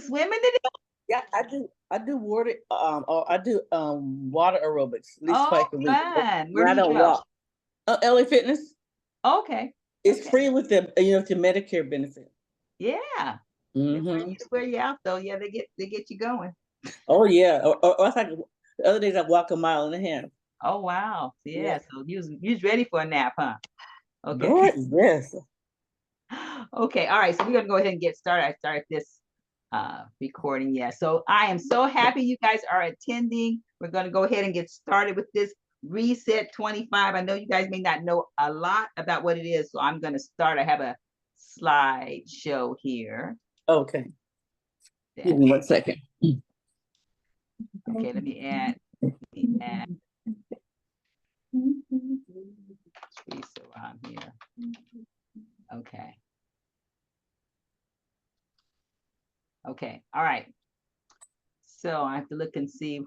swim in the Yeah, I do water. Or I do water aerobics at least Oh, twice a week. fun. Where When do I you don't go? walk. LA Fitness. Okay. It's Okay. free with the with your Medicare benefit. Yeah. Hmm. They wear you out though. Yeah, they get you going. Oh yeah. Or it's like the other days I walk a mile and a half. Oh wow. Yeah. Yeah. So you was ready for a nap, huh? Okay. Lord, yes. Okay. All right. So we're gonna go ahead and get started. I started this recording. Yeah. So I am so happy you guys are attending. We're gonna go ahead and get started with this Reset 25. I know you guys may not know a lot about what it is, so I'm gonna start. I have a slideshow here. Okay. Give That me 1 second. okay, let me add Teresa on here. Okay. Okay. All right. So I have to look and see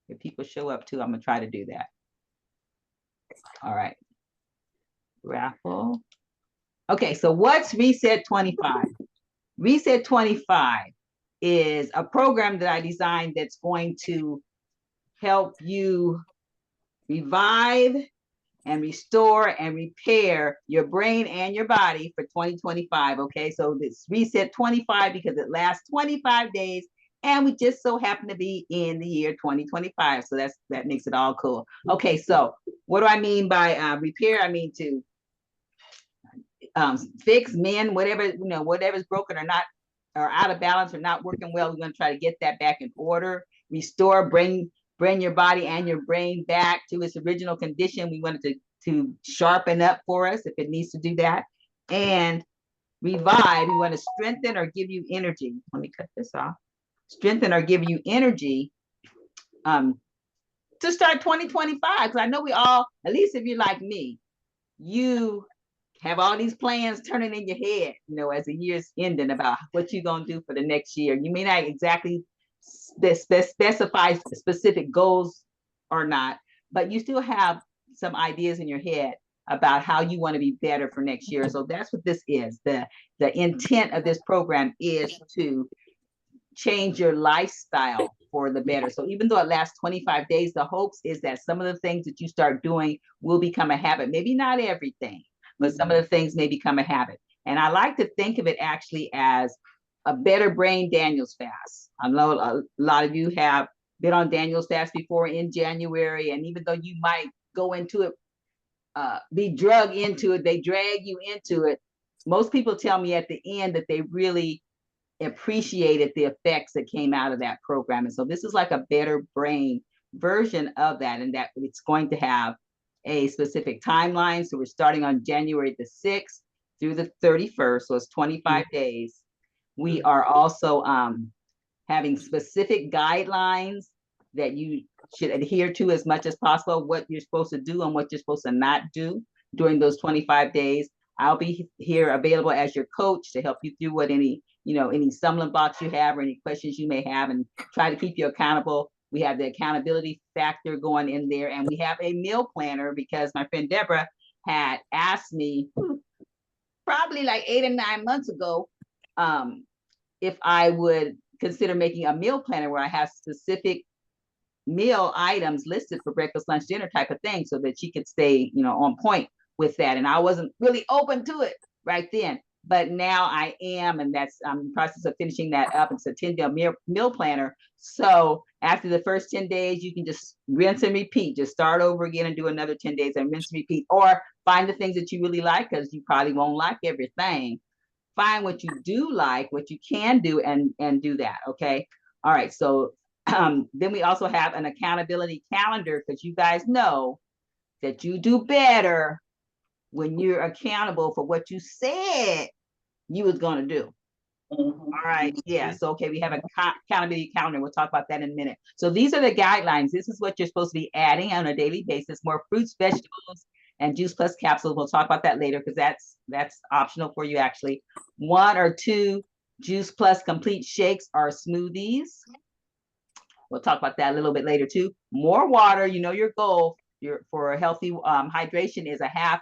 if people show up too. I'm gonna try to do that. All right. Raffle. Okay, so what's Reset 25? Reset 25 is a program that I designed that's going to help you revive and restore and repair your brain and your body for 2025. Okay, so this Reset 25 because it lasts 25 days and we just so happen to be in the year 2025. So that makes it all cool. Okay, so what do I mean by repair? I mean to fix, mend, whatever's broken or not, or out of balance or not working well. We're going to try to get that back in order, restore, bring your body and your brain back to its original condition. We want it to sharpen up for us if it needs to do that, and revive. We want to strengthen or give you energy. Let me cut this off. Strengthen or give you energy to start 2025. Because I know we all, at least if you're like me, you have all these plans turning in your head, as the year's ending about what you're going to do for the next year. You may not exactly specify specific goals or not, but you still have some ideas in your head about how you want to be better for next year. So that's what this is. The intent of this program is to change your lifestyle for the better. So even though it lasts 25 days, the hopes is that some of the things that you start doing will become a habit. Maybe not everything, but some of the things may become a habit. And I like to think of it actually as a better brain Daniel's fast. I know a lot of you have been on Daniel's fast before in January, and even though you might go into it, be drugged into it, they drag you into it. Most people tell me at the end that they really appreciated the effects that came out of that program. And so this is like a better brain version of that, and that it's going to have a specific timeline. So we're starting on January the 6th through the 31st. So it's 25 days. We are also having specific guidelines that you should adhere to as much as possible, what you're supposed to do and what you're supposed to not do during those 25 days. I'll be here available as your coach to help you through what any stumbling blocks you have or any questions you may have, and try to keep you accountable. We have the accountability factor going in there, and we have a meal planner because my friend Deborah had asked me probably like 8 or 9 months ago if I would consider making a meal planner where I have specific meal items listed for breakfast, lunch, dinner type of thing, so that she could stay, on point with that. And I wasn't really open to it right then, but now I am, and I'm in the process of finishing that up. It's a 10-day meal planner. So after the first 10 days, you can just rinse and repeat. Just start over again and do another 10 days and rinse and repeat. Or find the things that you really like, because you probably won't like everything. Find what you do like, what you can do, and do that. Okay. All right. So then we also have an accountability calendar, because you guys know that you do better when you're accountable for what you said you was going to do. All right. Yeah. So, okay, we have a accountability calendar. We'll talk about that in a minute. So these are the guidelines. This is what you're supposed to be adding on a daily basis: more fruits, vegetables, and juice plus capsules. We'll talk about that later, because that's optional for you actually. 1 or 2 juice plus complete shakes or smoothies. We'll talk about that a little bit later too. More water. Your goal for a healthy hydration is a half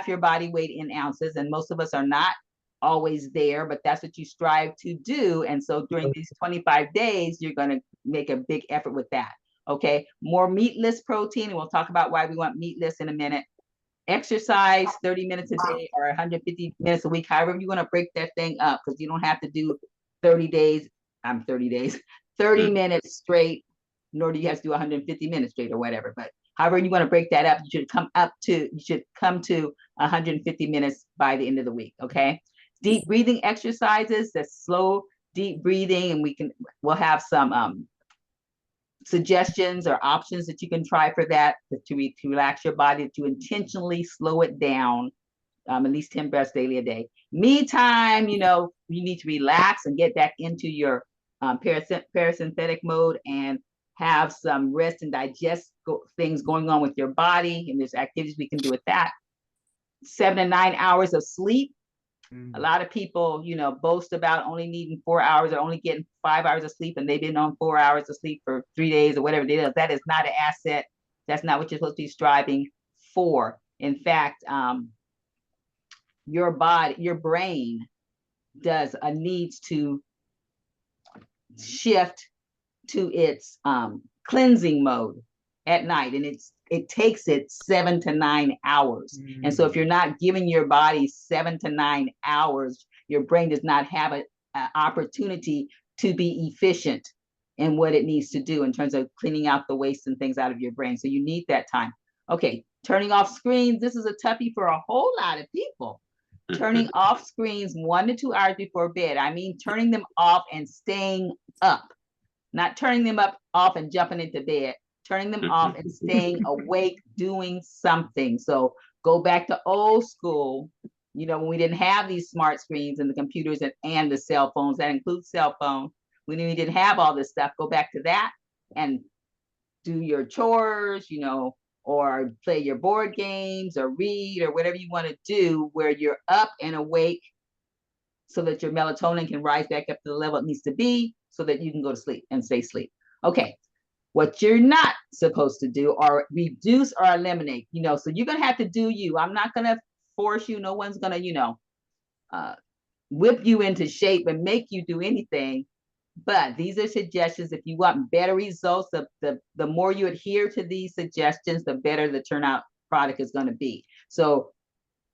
your body weight in ounces, and most of us are not always there, but that's what you strive to do. And so during these 25 days, you're going to make a big effort with that. Okay. More meatless protein. And we'll talk about why we want meatless in a minute. Exercise 30 minutes a day or 150 minutes a week, however you want to break that thing up, because you don't have to do 30 days. 30 minutes straight, nor do you have to do 150 minutes straight or whatever. But however you want to break that up, you should come to 150 minutes by the end of the week. Okay. Deep breathing exercises, that's slow, deep breathing, and we'll have some suggestions or options that you can try for that to relax your body, to intentionally slow it down, at least 10 breaths daily a day. Me time, you need to relax and get back into your parasympathetic mode and have some rest and digest things going on with your body. And there's activities we can do with that. 7 to 9 hours of sleep. A lot of people, boast about only needing 4 hours or only getting 5 hours of sleep, and they've been on 4 hours of sleep for 3 days or whatever it is. That is not an asset. That's not what you're supposed to be striving for. In fact, your brain needs to shift to its cleansing mode at night, and it takes it 7 to 9 hours. And so if you're not giving your body 7 to 9 hours, your brain does not have an opportunity to be efficient in what it needs to do in terms of cleaning out the waste and things out of your brain. So you need that time. Okay, turning off screens. This is a toughie for a whole lot of people. Turning off screens 1 to 2 hours before bed. I mean, turning them off and staying up, not turning them off and jumping into bed. Turning them off and staying awake, doing something. So go back to old school, when we didn't have these smart screens and the computers and the cell phones. That includes cell phone. When we didn't have all this stuff, go back to that and do your chores, or play your board games or read or whatever you want to do where you're up and awake, so that your melatonin can rise back up to the level it needs to be so that you can go to sleep and stay asleep. Okay. What you're not supposed to do or reduce or eliminate, so you're going to have to do you. I'm not going to force you. No one's going to, whip you into shape and make you do anything. But these are suggestions. If you want better results, the more you adhere to these suggestions, the better the turnout product is going to be. So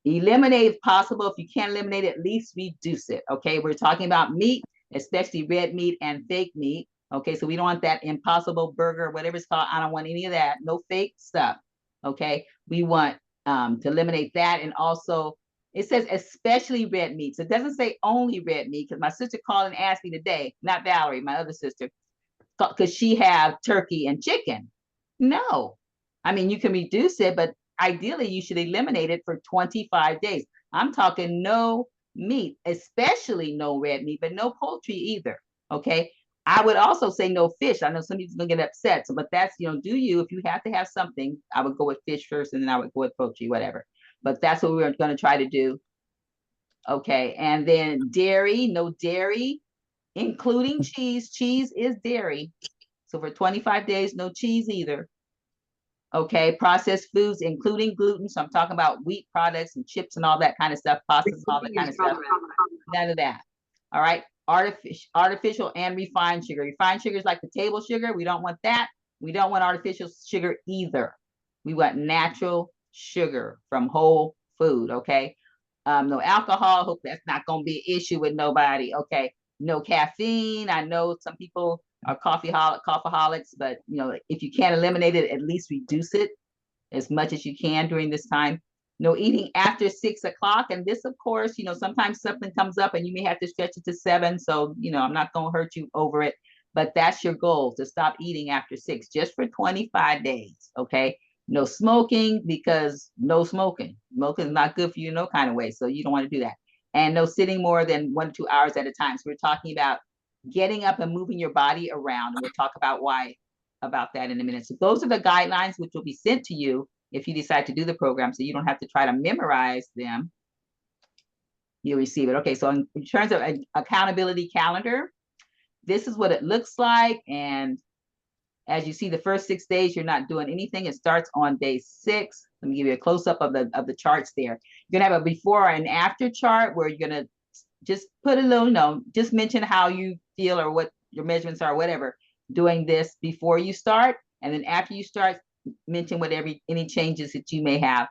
eliminate if possible. If you can't eliminate it, at least reduce it. Okay. We're talking about meat, especially red meat and fake meat. Okay, so we don't want that Impossible Burger, whatever it's called. I don't want any of that. No fake stuff. Okay, we want to eliminate that. And also, it says especially red meat. So it doesn't say only red meat, because my sister called and asked me today, not Valerie, my other sister, because she have turkey and chicken. No, I mean, you can reduce it, but ideally you should eliminate it for 25 days. I'm talking no meat, especially no red meat, but no poultry either. Okay. I would also say no fish. I know some people's gonna get upset, but that's, do you, if you have to have something, I would go with fish first and then I would go with poultry, whatever. But that's what we're gonna try to do. Okay, and then dairy, no dairy, including cheese. Cheese is dairy. So for 25 days, no cheese either. Okay, processed foods, including gluten. So I'm talking about wheat products and chips and all that kind of stuff, pastas and all that kind of stuff. None of that. All right. Artificial and refined sugar. Refined sugar is like the table sugar. We don't want that. We don't want artificial sugar either. We want natural sugar from whole food. Okay. No alcohol. Hope that's not going to be an issue with nobody. Okay. No caffeine. I know some people are coffeeholics, but if you can't eliminate it, at least reduce it as much as you can during this time. No eating after 6 o'clock. And this, of course, sometimes something comes up and you may have to stretch it to 7. So, I'm not going to hurt you over it, but that's your goal, to stop eating after 6, just for 25 days. Okay. No smoking, because no smoking. Smoking is not good for you in no kind of way. So you don't want to do that. And no sitting more than 1 to 2 hours at a time. So we're talking about getting up and moving your body around. And we'll talk about why about that in a minute. So those are the guidelines which will be sent to you if you decide to do the program, so you don't have to try to memorize them. You'll receive it. Okay, so in terms of an accountability calendar, this is what it looks like. And as you see, the first 6 days, you're not doing anything. It starts on day 6. Let me give you a close-up of the charts there. You're gonna have a before and after chart where you're gonna just put a little note, just mention how you feel or what your measurements are, whatever, doing this before you start. And then after you start, mention whatever, any changes that you may have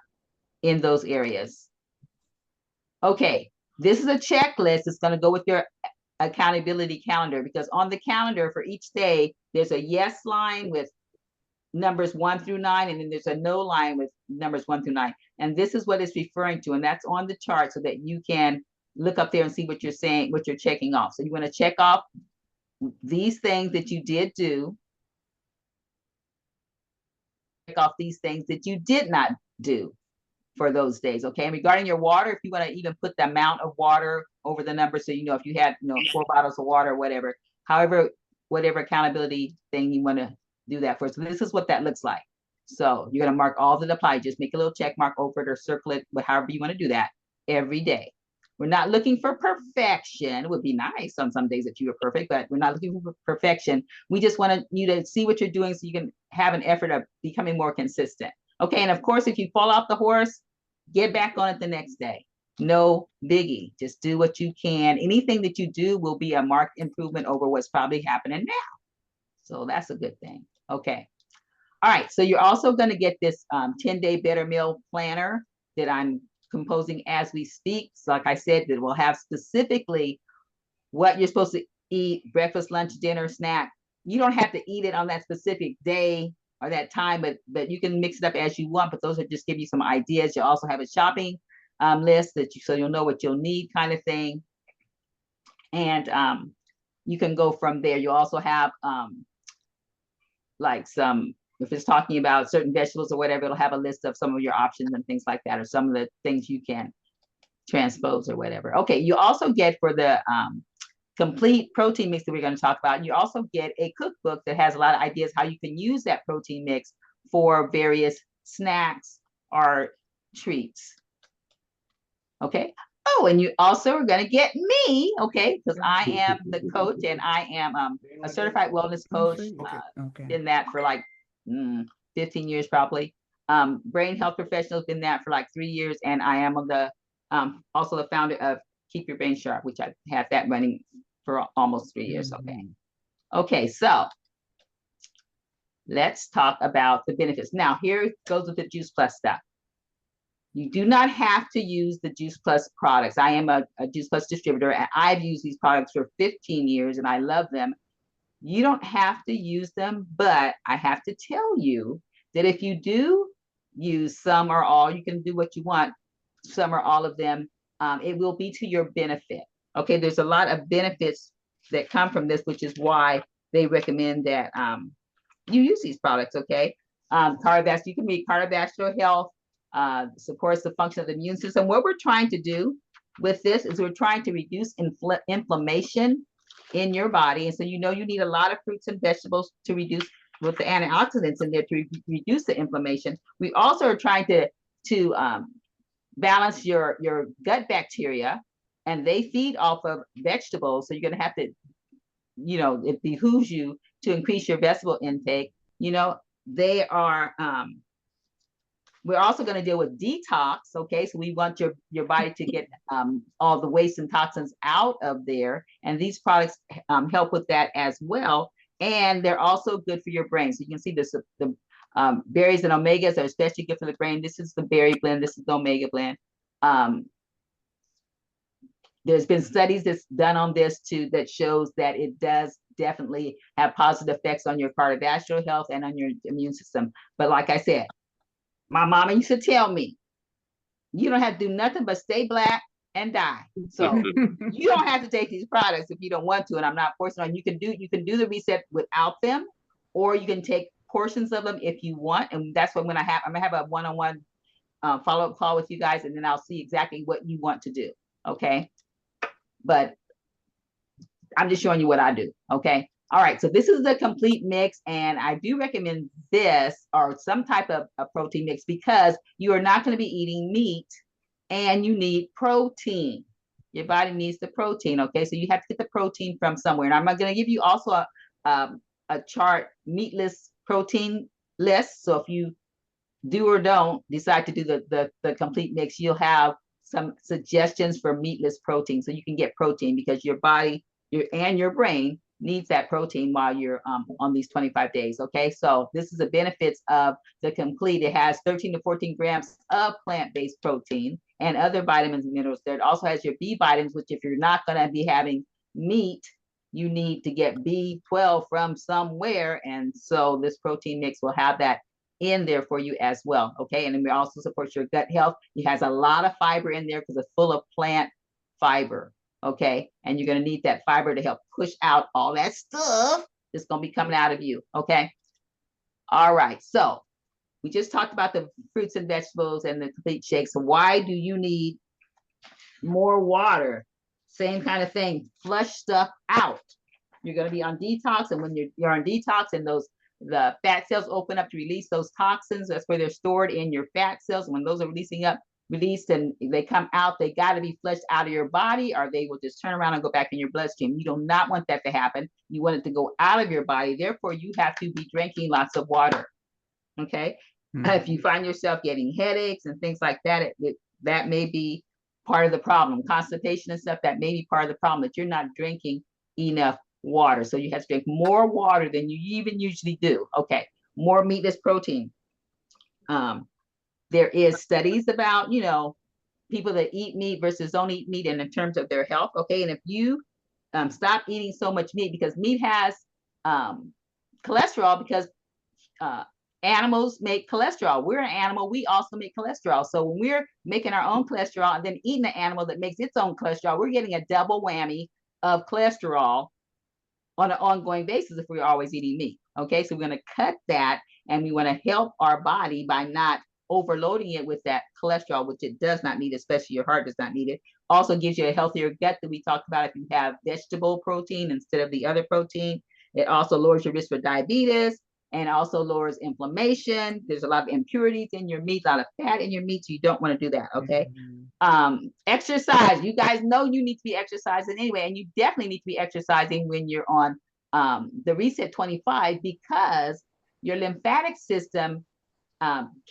in those areas. Okay, this is a checklist. It's going to go with your accountability calendar, because on the calendar for each day, there's a yes line with numbers 1 through 9, and then there's a no line with numbers 1 through 9. And this is what it's referring to, and that's on the chart so that you can look up there and see what you're saying, what you're checking off. So you want to check off these things that you did do, check off these things that you did not do for those days. Okay, and regarding your water, if you want to even put the amount of water over the number, so you know if you had 4 bottles of water or whatever, however, whatever accountability thing you want to do that for. So this is what that looks like. So you're going to mark all that apply. Just make a little check mark over it or circle it, however you want to do that every day. We're not looking for perfection. It would be nice on some days that you were perfect, but we're not looking for perfection. We just want you to see what you're doing so you can have an effort of becoming more consistent. Okay, and of course, if you fall off the horse, get back on it the next day. No biggie. Just do what you can. Anything that you do will be a marked improvement over what's probably happening now. So that's a good thing. Okay. All right. So you're also going to get this 10-day better meal planner that I'm composing as we speak. So like I said, that will have specifically what you're supposed to eat, breakfast, lunch, dinner, snack. You don't have to eat it on that specific day or that time, but you can mix it up as you want. But those are just give you some ideas. You'll also have a shopping list that so you'll know what you'll need, kind of thing. And you can go from there. You also have like some, if it's talking about certain vegetables or whatever, it'll have a list of some of your options and things like that, or some of the things you can transpose or whatever. Okay, you also get for the complete protein mix that we're going to talk about, you also get a cookbook that has a lot of ideas how you can use that protein mix for various snacks or treats. Okay. Oh, and you also are going to get me, okay, because I am the coach and I am a certified wellness coach. Been that for like 15 years probably. Brain health professional, been that for like 3 years, and I am the also the founder of Keep Your Brain Sharp, which I had that running for almost 3 years. Okay. Okay, so let's talk about the benefits. Now, here goes with the Juice Plus stuff. You do not have to use the Juice Plus products. I am a Juice Plus distributor, and I've used these products for 15 years, and I love them. You don't have to use them, but I have to tell you that if you do use some or all, you can do what you want, some or all of them, it will be to your benefit. Okay, there's a lot of benefits that come from this, which is why they recommend that you use these products, okay? Cardiovascular, you can read cardiovascular health, supports the function of the immune system. What we're trying to do with this is we're trying to reduce inflammation in your body. And so you need a lot of fruits and vegetables to reduce, with the antioxidants in there, to reduce the inflammation. We also are trying to balance your gut bacteria, and they feed off of vegetables. So you're going to have to, it behooves you to increase your vegetable intake. They are, we're also going to deal with detox. Okay, so we want your body to get all the waste and toxins out of there, and these products help with that as well. And they're also good for your brain. So you can see this, the berries and omegas are especially good for the brain. This is the berry blend. This is the omega blend. There's been studies that's done on this too that shows that it does definitely have positive effects on your cardiovascular health and on your immune system. But like I said, my mama used to tell me, you don't have to do nothing but stay black and die. So you don't have to take these products if you don't want to, and I'm not forcing on you. Can do the reset without them, or you can take portions of them if you want. And that's what I'm gonna have a one-on-one follow-up call with you guys, and then I'll see exactly what you want to do. Okay. But I'm just showing you what I do. Okay. All right. So this is the complete mix, and I do recommend this or some type of a protein mix, because you are not going to be eating meat, and you need protein. Your body needs the protein. Okay. So you have to get the protein from somewhere. And I'm going to give you also a chart, meatless protein list. So if you do or don't decide to do the complete mix, you'll have some suggestions for meatless protein, so you can get protein, because your body, your brain needs that protein while you're on these 25 days. Okay, so this is the benefits of the complete. It has 13 to 14 grams of plant-based protein and other vitamins and minerals there. It also has your B vitamins, which if you're not going to be having meat, you need to get B12 from somewhere. And so this protein mix will have that in there for you as well. Okay, and then we also support your gut health. It has a lot of fiber in there because it's full of plant fiber. Okay, and you're going to need that fiber to help push out all that stuff that's going to be coming out of you. Okay, all right, so we just talked about the fruits and vegetables and the complete shakes. So why do you need more water? Same kind of thing. Flush stuff out. You're going to be on detox, and when you're on detox, and the fat cells open up to release those toxins, that's where they're stored in your fat cells. And when those are released and they come out, they got to be flushed out of your body, or they will just turn around and go back in your bloodstream. You do not want that to happen. You want it to go out of your body. Therefore, you have to be drinking lots of water. Okay. If you find yourself getting headaches and things like that, that may be part of the problem. Constipation and stuff, that may be part of the problem, that you're not drinking enough water. So you have to drink more water than you even usually do. Okay, more meatless protein. There is studies about, people that eat meat versus don't eat meat, and in terms of their health. Okay, and if you stop eating so much meat, because meat has cholesterol, because animals make cholesterol. We're an animal, we also make cholesterol. So when we're making our own cholesterol and then eating an animal that makes its own cholesterol, we're getting a double whammy of cholesterol on an ongoing basis if we're always eating meat. Okay, so we're going to cut that, and we want to help our body by not overloading it with that cholesterol, which it does not need, especially your heart does not need it. Also gives you a healthier gut that we talked about if you have vegetable protein instead of the other protein. It also lowers your risk for diabetes, and also lowers inflammation. There's a lot of impurities in your meat, a lot of fat in your meat, so you don't want to do that. Okay. Exercise. You guys know you need to be exercising anyway, and you definitely need to be exercising when you're on the Reset 25, because your lymphatic system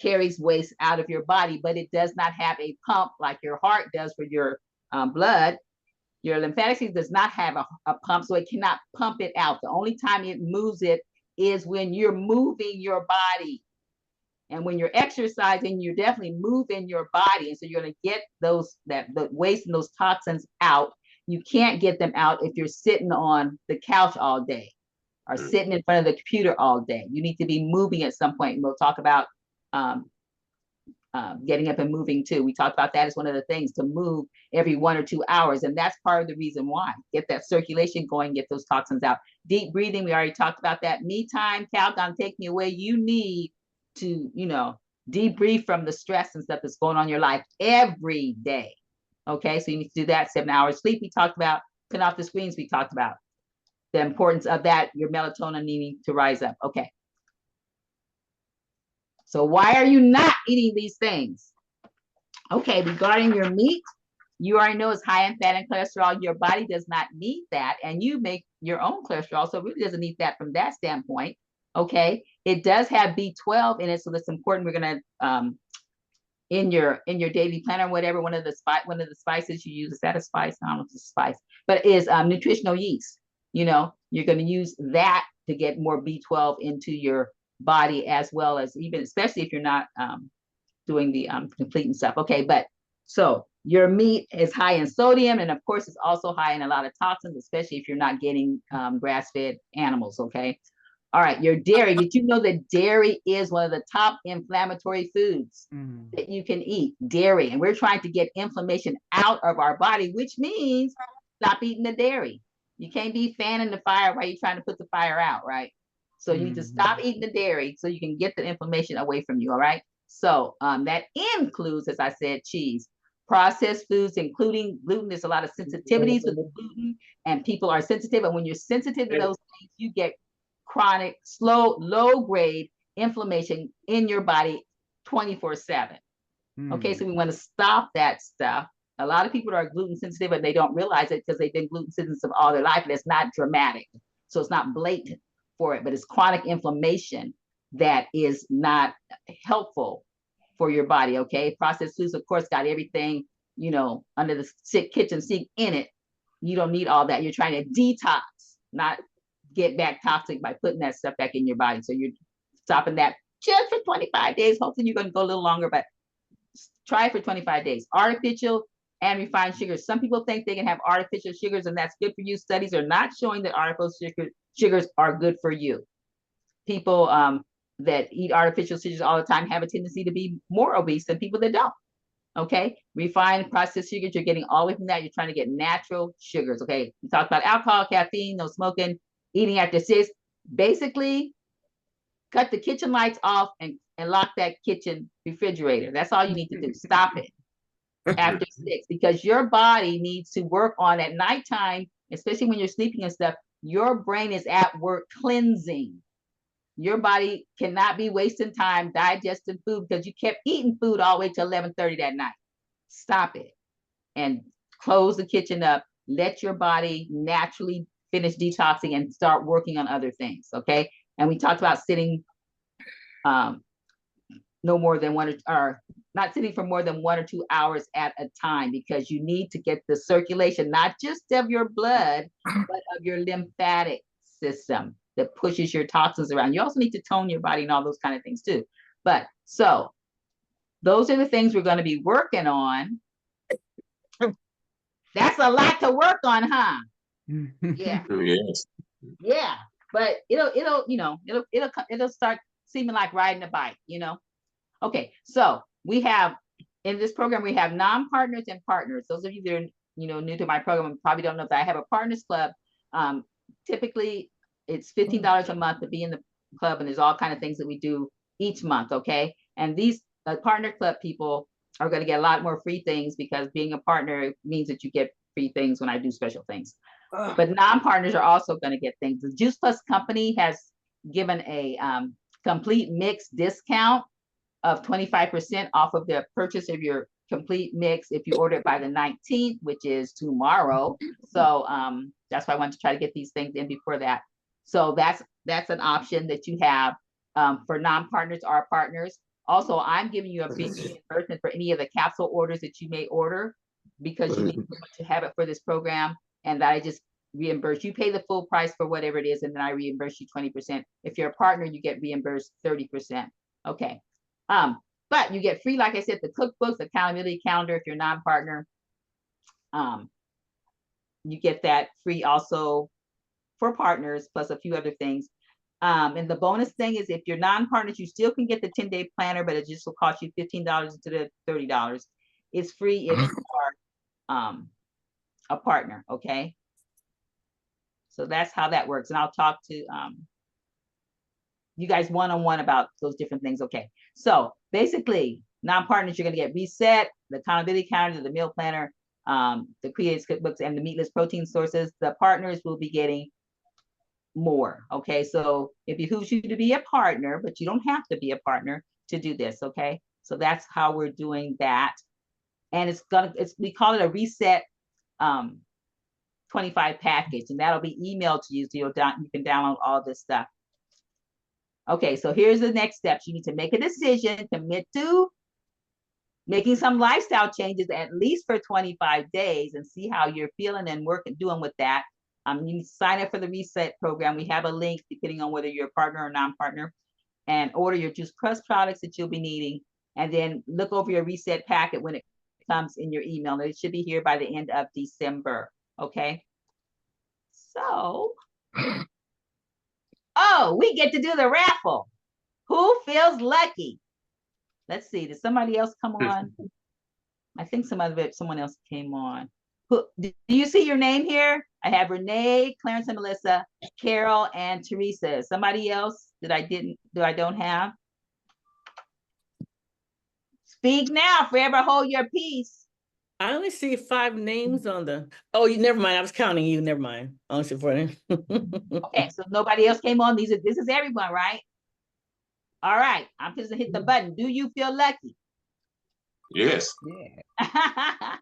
carries waste out of your body, but it does not have a pump like your heart does for your blood. Your lymphatic system does not have a pump, so it cannot pump it out. The only time it moves it is when you're moving your body. And when you're exercising, you're definitely moving your body. And so you're going to get the waste and those toxins out. You can't get them out if you're sitting on the couch all day or sitting in front of the computer all day. You need to be moving at some point. And we'll talk about getting up and moving too. We talked about that as one of the things, to move every 1 or 2 hours. And that's part of the reason why. Get that circulation going, get those toxins out. Deep breathing, we already talked about that. Me time, Cal, gonna take me away. You need to, debrief from the stress and stuff that's going on in your life every day. Okay, so you need to do that. 7 hours sleep, we talked about. Turn off the screens, we talked about. The importance of that, your melatonin needing to rise up. Okay. So why are you not eating these things? Okay, regarding your meat, you already know it's high in fat and cholesterol. Your body does not need that, and you make your own cholesterol, so it really doesn't need that from that standpoint. Okay, it does have B12 in it, so that's important. We're gonna in your daily plan or whatever, one of the spices you use, is that a spice? I don't know if it's a spice, but it is nutritional yeast. You're going to use that to get more B12 into your body, as well as, even especially if you're not doing the complete and stuff. Okay, but so your meat is high in sodium, and of course it's also high in a lot of toxins, especially if you're not getting grass-fed animals. Okay, all right, your dairy. Did you know that dairy is one of the top inflammatory foods that you can eat? Dairy. And we're trying to get inflammation out of our body, which means stop eating the dairy. You can't be fanning the fire while you're trying to put the fire out, right? So you need to stop eating the dairy so you can get the inflammation away from you, all right? So that includes, as I said, cheese. Processed foods, including gluten. There's a lot of sensitivities with the gluten, and people are sensitive. And when you're sensitive to those things, you get chronic, low-grade inflammation in your body 24/7. Okay, so we want to stop that stuff. A lot of people are gluten sensitive, and they don't realize it because they've been gluten sensitive all their life, and it's not dramatic. So it's not blatant for it, but it's chronic inflammation that is not helpful for your body. Okay, processed foods, of course, got everything you know, under the kitchen sink in it. You don't need all that. You're trying to detox, not get back toxic by putting that stuff back in your body. So you're stopping that just for 25 days. Hopefully you're going to go a little longer, but try for 25 days. Artificial and refined sugars. Some people think they can have artificial sugars and that's good for you. Studies are not showing that artificial sugars are good for you. People that eat artificial sugars all the time have a tendency to be more obese than people that don't. Okay, refined processed sugars, you're getting all the way from that. You're trying to get natural sugars. Okay, we talked about alcohol, caffeine, no smoking, eating after 6. Basically, cut the kitchen lights off and lock that kitchen refrigerator. That's all you need to do. Stop it after 6 because your body needs to work on at nighttime, especially when you're sleeping and stuff. Your brain is at work cleansing. Your body cannot be wasting time digesting food because you kept eating food all the way to 11:30 that night. Stop it and close the kitchen up. Let your body naturally finish detoxing and start working on other things. Okay. And we talked about sitting no more than or not sitting for more than 1 or 2 hours at a time because you need to get the circulation, not just of your blood, but of your lymphatic system that pushes your toxins around. You also need to tone your body and all those kind of things too. But so those are the things we're going to be working on. That's a lot to work on, huh? Yeah. Yes. Yeah. But it'll start seeming like riding a bike, you know. Okay, so we have in this program we have non-partners and partners. Those of you that are new to my program probably don't know that I have a partners club. Typically it's $15 a month to be in the club, and there's all kind of things that we do each month. Okay, and these partner club people are going to get a lot more free things because being a partner means that you get free things when I do special things. But non-partners are also going to get things. The Juice Plus company has given a complete mix discount of 25% off of the purchase of your complete mix if you order it by the 19th, which is tomorrow. So that's why I wanted to try to get these things in before that. So that's an option that you have for non-partners or partners. Also, I'm giving you a big reimbursement for any of the capsule orders that you may order because you need to have it for this program, and that I just reimburse. You pay the full price for whatever it is, and then I reimburse you 20%. If you're a partner, you get reimbursed 30%. Okay. But you get free, like I said, the cookbooks, the accountability calendar. If you're non-partner, you get that free also for partners, plus a few other things. And the bonus thing is if you're non-partners, you still can get the 10-day planner, but it just will cost you $15 instead of $30. It's free if you are a partner. Okay. So that's how that works. And I'll talk to you guys one-on-one about those different things. Okay. So basically, non-partners, you're going to get Reset, the accountability calendar, the meal planner, the creative cookbooks, and the meatless protein sources. The partners will be getting more. Okay. So it behooves you to be a partner, but you don't have to be a partner to do this. Okay. So that's how we're doing that. And we call it a Reset 25 package, and that'll be emailed to you. So you can download all this stuff. Okay, so here's the next steps. You need to make a decision, commit to making some lifestyle changes at least for 25 days and see how you're feeling and doing with that. You need to sign up for the Reset program. We have a link depending on whether you're a partner or non-partner, and order your Juice Plus products that you'll be needing. And then look over your Reset packet when it comes in your email. And it should be here by the end of December. Okay. So we get to do the raffle. Who feels lucky? Let's see. Did somebody else come on? I think someone else came on. Do you see your name here? I have Renee, Clarence, and Melissa, Carol, and Teresa. Somebody else that I don't have? Speak now, forever hold your peace. I only see 5 names on the. Oh, never mind. I was counting you. Never mind. I only see 4 names. Okay, so nobody else came on. This is everyone, right? All right. I'm just gonna hit the button. Do you feel lucky? Yes. Yeah.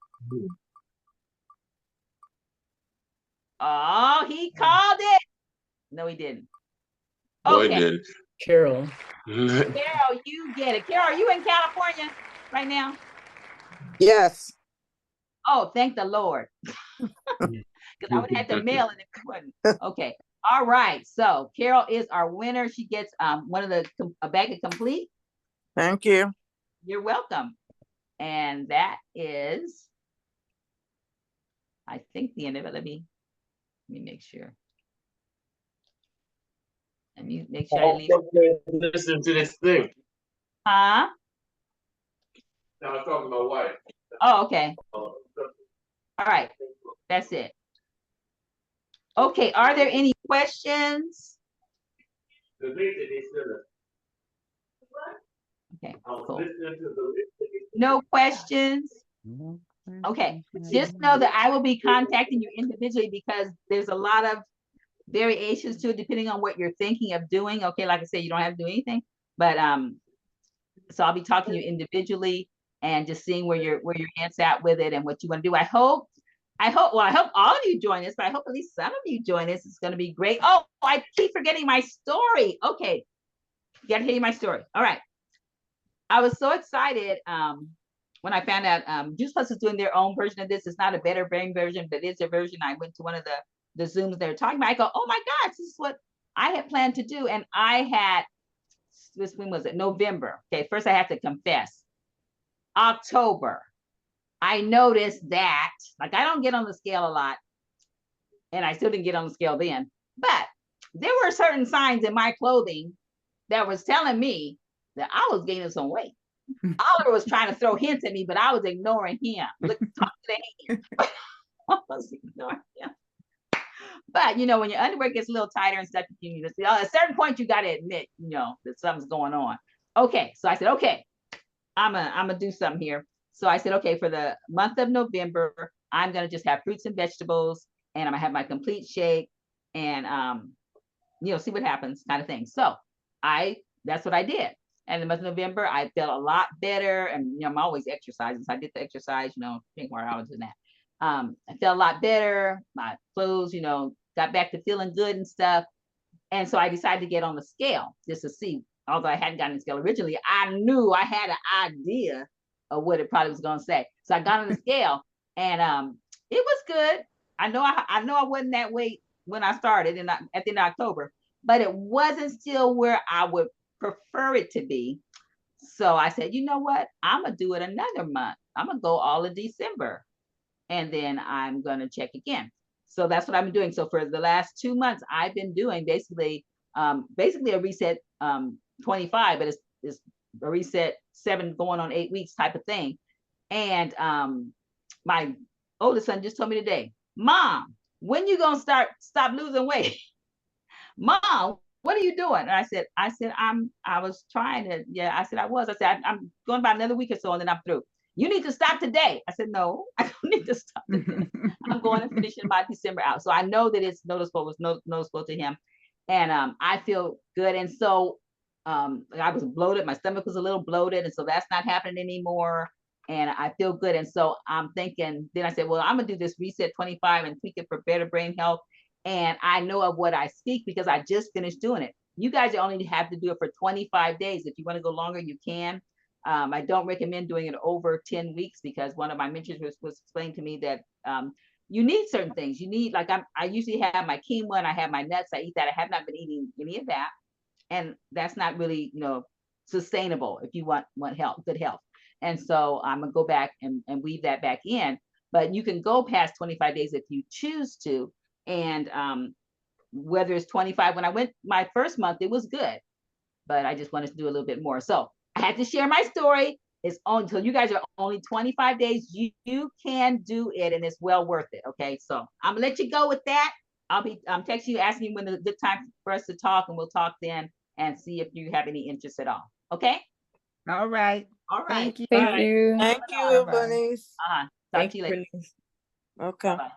Oh, he called it. No, he didn't. Okay. No, he didn't. Carol. Carol, you get it. Carol, are you in California right now? Yes. Oh, thank the Lord. Because I would have to mail it if you wouldn't. Okay. All right. So Carol is our winner. She gets one of a bag of complete. Thank you. You're welcome. And that is, I think, the end of it. Let me make sure. Let me make sure I leave. Listen to this thing. Huh? I was talking to my wife. Oh, okay. All right. That's it. Okay. Are there any questions? Okay. Cool. No questions? Okay. Just know that I will be contacting you individually because there's a lot of variations to it depending on what you're thinking of doing. Okay, like I said, you don't have to do anything, but so I'll be talking to you individually and just seeing where your aunt's at with it and what you want to do. I hope all of you join us, but I hope at least some of you join us. It's going to be great. Oh, I keep forgetting my story. Okay, got to hear my story. All right. I was so excited when I found out Juice Plus is doing their own version of this. It's not a Better Brain version, but it's a version. I went to one of the Zooms they were talking about. I go, oh my God, this is what I had planned to do. And I had, when was it? November. Okay, first I have to confess. October, I noticed that, like, I don't get on the scale a lot, and I still didn't get on the scale then, but there were certain signs in my clothing that was telling me that I was gaining some weight. Oliver was trying to throw hints at me, but I was ignoring him. Look, talk to the hand. I was ignoring him. But you know, when your underwear gets a little tighter and stuff, you need to, at a certain point, you got to admit, you know, that something's going on. Okay, so I said, okay, I'm gonna do something here. So I said, okay, for the month of November, I'm gonna just have fruits and vegetables, and I'm gonna have my complete shake, and you know, see what happens, kind of thing. So that's what I did. And the month of November, I felt a lot better, and you know, I'm always exercising, so I did the exercise, you know, 3 more hours in that. I felt a lot better. My clothes, you know, got back to feeling good and stuff. And so I decided to get on the scale just to see. Although I hadn't gotten on the scale originally, I knew I had an idea of what it probably was going to say. So I got on the scale, and it was good. I know I wasn't that weight when I started at the end of October, but it wasn't still where I would prefer it to be. So I said, you know what? I'm gonna do it another month. I'm gonna go all of December, and then I'm gonna check again. So that's what I've been doing. So for the last 2 months, I've been doing basically a reset 25, but it's a reset 7 going on 8 weeks type of thing. And my oldest son just told me today, Mom, when you gonna stop losing weight? Mom, what are you doing? And I said, I was trying to, yeah, I said, I said, I'm going about another week or so and then I'm through. You need to stop today. I said, no, I don't need to stop today. I'm going to finish it by December out. So I know that it's noticeable, noticeable to him. And I feel good. And so I was bloated. My stomach was a little bloated. And so that's not happening anymore. And I feel good. And so I'm thinking, then I said, well, I'm going to do this reset 25 and tweak it for better brain health. And I know of what I speak because I just finished doing it. You guys only have to do it for 25 days. If you want to go longer, you can. I don't recommend doing it over 10 weeks because one of my mentors was explaining to me that you need certain things. You need, like, I usually have my quinoa and I have my nuts. I eat that. I have not been eating any of that. And that's not really, you know, sustainable if you want health, good health. And so I'm gonna go back and weave that back in. But you can go past 25 days if you choose to. And whether it's 25, when I went my first month, it was good, but I just wanted to do a little bit more. So I had to share my story. It's only until you guys are only 25 days. You can do it, and it's well worth it. Okay, so I'm gonna let you go with that. I'll be texting you, asking you when the good time for us to talk, and we'll talk then and see if you have any interest at all. Okay. All right. All right. Thank you. All right. Thank you, Bye-bye. Bernice. Talk Thank to you you, later. Bernice. Okay. Bye-bye.